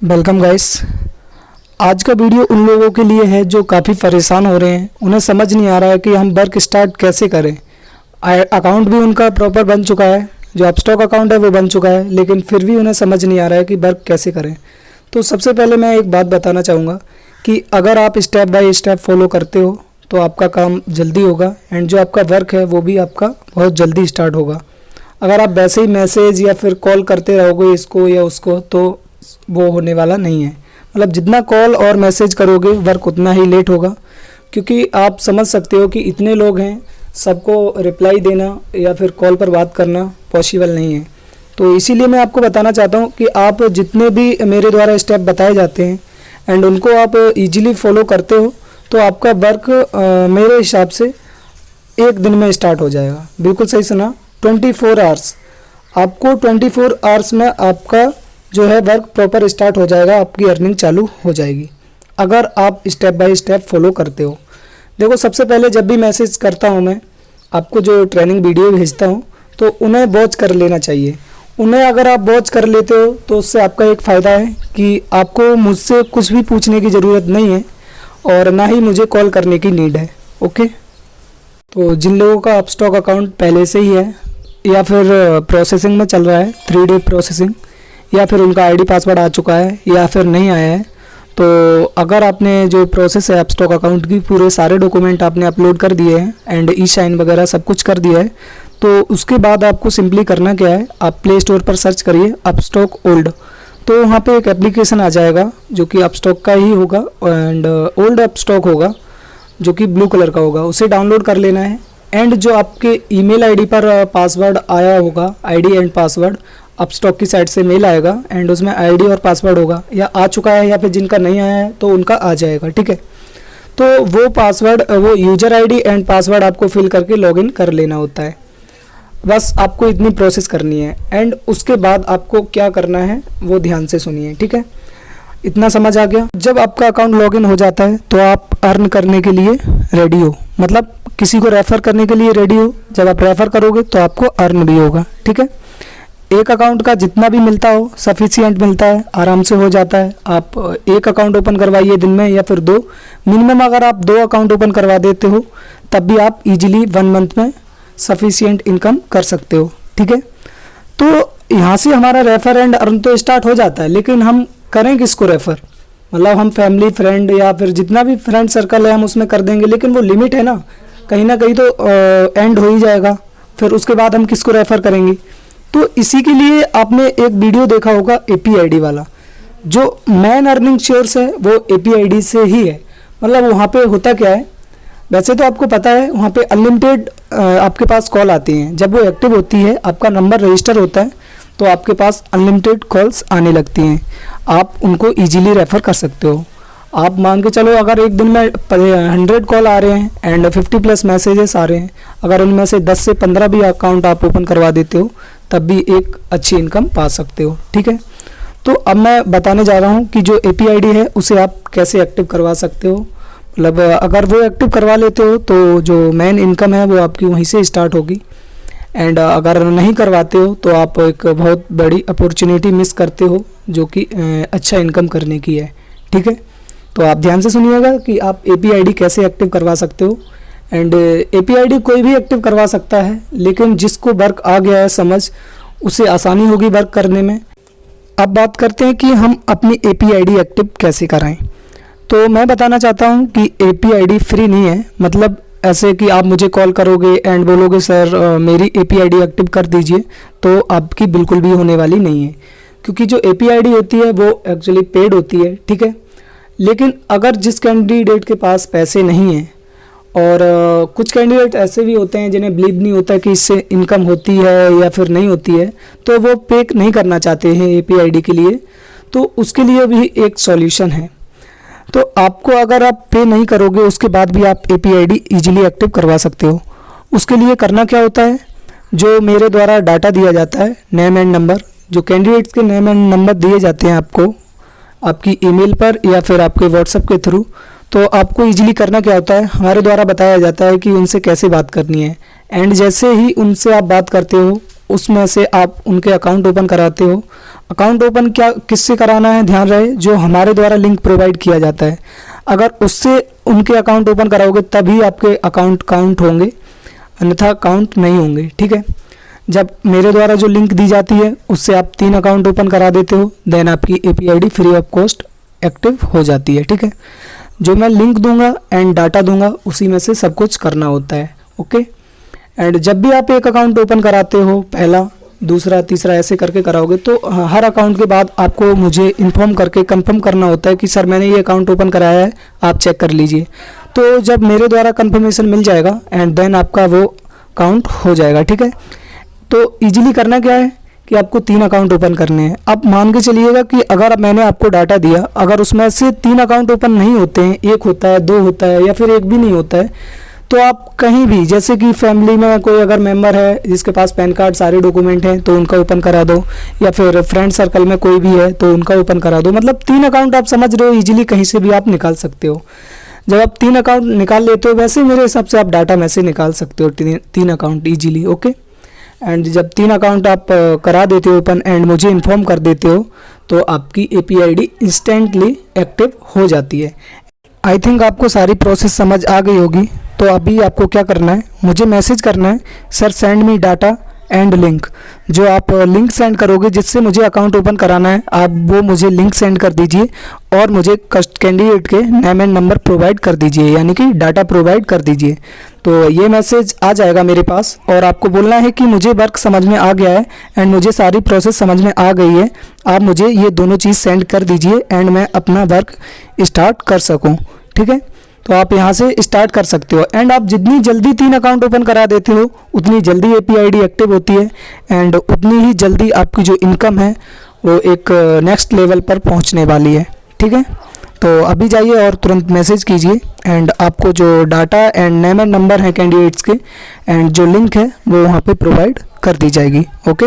Welcome guys. आज का video उन लोगों के लिए है जो काफ़ी परेशान हो रहे हैं। उन्हें समझ नहीं आ रहा है कि हम वर्क स्टार्ट कैसे करें। अकाउंट भी उनका प्रॉपर बन चुका है, जो अपस्टॉक अकाउंट है वो बन चुका है, लेकिन फिर भी उन्हें समझ नहीं आ रहा है कि वर्क कैसे करें। तो सबसे पहले मैं एक बात बताना चाहूँगा कि अगर आप स्टेप बाय स्टेप फॉलो करते हो तो आपका काम जल्दी होगा एंड जो आपका वर्क है वो भी आपका बहुत जल्दी स्टार्ट होगा। अगर आप वैसे ही मैसेज या फिर कॉल करते रहोगे इसको या उसको तो वो होने वाला नहीं है। मतलब जितना कॉल और मैसेज करोगे वर्क उतना ही लेट होगा, क्योंकि आप समझ सकते हो कि इतने लोग हैं, सबको रिप्लाई देना या फिर कॉल पर बात करना पॉसिबल नहीं है। तो इसीलिए मैं आपको बताना चाहता हूँ कि आप जितने भी मेरे द्वारा स्टेप बताए जाते हैं एंड उनको आप इजीली फॉलो करते हो तो आपका वर्क मेरे हिसाब से एक दिन में स्टार्ट हो जाएगा। बिल्कुल सही सुना, 24 आवर्स। आपको 24 आवर्स में आपका जो है वर्क प्रॉपर स्टार्ट हो जाएगा, आपकी अर्निंग चालू हो जाएगी अगर आप स्टेप बाय स्टेप फॉलो करते हो। देखो, सबसे पहले जब भी मैसेज करता हूँ मैं आपको, जो ट्रेनिंग वीडियो भेजता हूँ, तो उन्हें वॉच कर लेना चाहिए। उन्हें अगर आप वॉच कर लेते हो तो उससे आपका एक फ़ायदा है कि आपको मुझसे कुछ भी पूछने की ज़रूरत नहीं है और ना ही मुझे कॉल करने की नीड है। ओके, तो जिन लोगों का अपस्टॉक अकाउंट पहले से ही है या फिर प्रोसेसिंग में चल रहा है, 3 डे प्रोसेसिंग, या फिर उनका आईडी पासवर्ड आ चुका है या फिर नहीं आया है, तो अगर आपने जो प्रोसेस है अपस्टॉक अकाउंट की, पूरे सारे डॉक्यूमेंट आपने अपलोड कर दिए हैं एंड ई साइन वगैरह सब कुछ कर दिया है, तो उसके बाद आपको सिंपली करना क्या है, आप प्ले स्टोर पर सर्च करिए अपस्टॉक ओल्ड। तो वहाँ पे एक एप्लीकेशन आ जाएगा जो कि अपस्टॉक का ही होगा एंड ओल्ड अपस्टॉक होगा जो कि ब्लू कलर का होगा। उसे डाउनलोड कर लेना है एंड जो आपके ईमेल आईडी पर पासवर्ड आया होगा, आईडी एंड पासवर्ड अपस्टॉक की साइट से मेल आएगा एंड उसमें आईडी और पासवर्ड होगा, या आ चुका है या फिर जिनका नहीं आया है तो उनका आ जाएगा। ठीक है, तो वो पासवर्ड, वो यूजर आईडी एंड पासवर्ड आपको फिल करके लॉगिन कर लेना होता है। बस आपको इतनी प्रोसेस करनी है एंड उसके बाद आपको क्या करना है वो ध्यान से सुनिए। ठीक है, इतना समझ आ गया। जब आपका अकाउंट लॉगिन हो जाता है तो आप अर्न करने के लिए रेडी हो, मतलब किसी को रेफ़र करने के लिए रेडी हो। जब आप रेफ़र करोगे तो आपको अर्न भी होगा। ठीक है, एक अकाउंट का जितना भी मिलता हो सफिशिएंट मिलता है, आराम से हो जाता है। आप एक अकाउंट ओपन करवाइए दिन में या फिर 2, मिनिमम अगर आप 2 अकाउंट ओपन करवा देते हो तब भी आप इजीली 1 मंथ में सफिशिएंट इनकम कर सकते हो। ठीक है, तो यहाँ से हमारा रेफर एंड अर्न तो स्टार्ट हो जाता है, लेकिन हम करें किसको रेफ़र? मतलब हम फैमिली फ्रेंड या फिर जितना भी फ्रेंड सर्कल है हम उसमें कर देंगे, लेकिन वो लिमिट है ना कहीं तो एंड हो ही जाएगा। फिर उसके बाद हम किसको रेफ़र करेंगे? तो इसी के लिए आपने एक वीडियो देखा होगा APID वाला, जो मेन अर्निंग सोर्स है वो APID से ही है। मतलब वहाँ पे होता क्या है, वैसे तो आपको पता है वहाँ पे अनलिमिटेड आपके पास कॉल आती हैं। जब वो एक्टिव होती है, आपका नंबर रजिस्टर होता है, तो आपके पास अनलिमिटेड कॉल्स आने लगती हैं। आप उनको ईजिली रेफ़र कर सकते हो। आप मान के चलो अगर एक दिन में 100 कॉल आ रहे हैं एंड 50+ मैसेजेस आ रहे हैं, अगर उनमें से 10 से 15 भी अकाउंट आप ओपन करवा देते हो तब भी एक अच्छी इनकम पा सकते हो। ठीक है, तो अब मैं बताने जा रहा हूँ कि जो APID है उसे आप कैसे एक्टिव करवा सकते हो। मतलब अगर वो एक्टिव करवा लेते हो तो जो मेन इनकम है वो आपकी वहीं से स्टार्ट होगी एंड अगर नहीं करवाते हो तो आप एक बहुत बड़ी अपॉर्चुनिटी मिस करते हो जो कि अच्छा इनकम करने की है। ठीक है, तो आप ध्यान से सुनिएगा कि आप APID कैसे एक्टिव करवा सकते हो। एंड APID कोई भी एक्टिव करवा सकता है, लेकिन जिसको वर्क आ गया है समझ, उसे आसानी होगी वर्क करने में। अब बात करते हैं कि हम अपनी APID एक्टिव कैसे कराएं। तो मैं बताना चाहता हूं कि APID फ्री नहीं है। मतलब ऐसे कि आप मुझे कॉल करोगे एंड बोलोगे सर मेरी APID एक्टिव कर दीजिए, तो आपकी बिल्कुल भी होने वाली नहीं है, क्योंकि जो APID होती है वो एक्चुअली पेड होती है। ठीक है, लेकिन अगर जिस कैंडिडेट के पास पैसे नहीं हैं, और कुछ कैंडिडेट ऐसे भी होते हैं जिन्हें बिलीव नहीं होता कि इससे इनकम होती है या फिर नहीं होती है, तो वो पे नहीं करना चाहते हैं APID के लिए, तो उसके लिए भी एक सॉल्यूशन है। तो आपको अगर आप पे नहीं करोगे उसके बाद भी आप APID ईजिली एक्टिव करवा सकते हो। उसके लिए करना क्या होता है, जो मेरे द्वारा डाटा दिया जाता है, नेम एंड नंबर, जो कैंडिडेट्स के नेम एंड नंबर दिए जाते हैं आपको आपकी ईमेल पर या फिर आपके व्हाट्सएप के थ्रू, तो आपको इजीली करना क्या होता है, हमारे द्वारा बताया जाता है कि उनसे कैसे बात करनी है एंड जैसे ही उनसे आप बात करते हो उसमें से आप उनके अकाउंट ओपन कराते हो, अकाउंट ओपन क्या किससे कराना है, ध्यान रहे, जो हमारे द्वारा लिंक प्रोवाइड किया जाता है, अगर उससे उनके अकाउंट ओपन कराओगे तभी आपके अकाउंट काउंट होंगे, अन्यथा काउंट नहीं होंगे। ठीक है, जब मेरे द्वारा जो लिंक दी जाती है उससे आप 3 अकाउंट ओपन करा देते हो, देन आपकी API ID free of cost active हो जाती है। ठीक है, जो मैं लिंक दूंगा एंड डाटा दूंगा उसी में से सब कुछ करना होता है। ओके, एंड जब भी आप एक अकाउंट ओपन कराते हो, पहला, दूसरा, तीसरा ऐसे करके कराओगे, तो हर अकाउंट के बाद आपको मुझे इन्फॉर्म करके कंफर्म करना होता है कि सर मैंने ये अकाउंट ओपन कराया है, आप चेक कर लीजिए। तो जब मेरे द्वारा कंफर्मेशन मिल जाएगा एंड देन आपका वो काउंट हो जाएगा। ठीक है, तो ईजिली करना क्या है कि आपको 3 अकाउंट ओपन करने हैं। अब मान के चलिएगा कि अगर मैंने आपको डाटा दिया, अगर उसमें से 3 अकाउंट ओपन नहीं होते हैं, 1 होता है, 2 होता है या फिर 1 भी नहीं होता है, तो आप कहीं भी, जैसे कि फैमिली में कोई अगर मेंबर है जिसके पास पैन कार्ड सारे डॉक्यूमेंट हैं तो उनका ओपन करा दो, या फिर फ्रेंड सर्कल में कोई भी है तो उनका ओपन करा दो। मतलब 3 अकाउंट आप समझ रहे हो, ईजिली कहीं से भी आप निकाल सकते हो। जब आप 3 अकाउंट निकाल लेते हो, वैसे मेरे हिसाब से आप डाटा में से निकाल सकते हो 3 अकाउंट ईजिली। ओके, एंड जब 3 अकाउंट आप करा देते हो ओपन एंड मुझे इन्फॉर्म कर देते हो, तो आपकी API ID इंस्टेंटली एक्टिव हो जाती है। आई थिंक आपको सारी प्रोसेस समझ आ गई होगी। तो अभी आपको क्या करना है, मुझे मैसेज करना है, sir send me data and link. जो आप लिंक सेंड करोगे जिससे मुझे अकाउंट ओपन कराना है, आप वो मुझे लिंक सेंड कर दीजिए और मुझे कैंडिडेट के नेम एंड नंबर प्रोवाइड कर दीजिए, यानी कि डाटा प्रोवाइड कर दीजिए। तो ये मैसेज आ जाएगा मेरे पास और आपको बोलना है कि मुझे वर्क समझ में आ गया है एंड मुझे सारी प्रोसेस समझ में आ गई है, आप मुझे ये दोनों चीज़ सेंड कर दीजिए एंड मैं अपना वर्क स्टार्ट कर सकूँ। ठीक है, तो आप यहाँ से स्टार्ट कर सकते हो एंड आप जितनी जल्दी 3 अकाउंट ओपन करा देते हो उतनी जल्दी API ID एक्टिव होती है एंड उतनी ही जल्दी आपकी जो इनकम है वो एक नेक्स्ट लेवल पर पहुँचने वाली है। ठीक है, तो अभी जाइए और तुरंत मैसेज कीजिए एंड आपको जो data and name and number है कैंडिडेट्स के एंड जो लिंक है वो वहाँ पे प्रोवाइड कर दी जाएगी। ओके।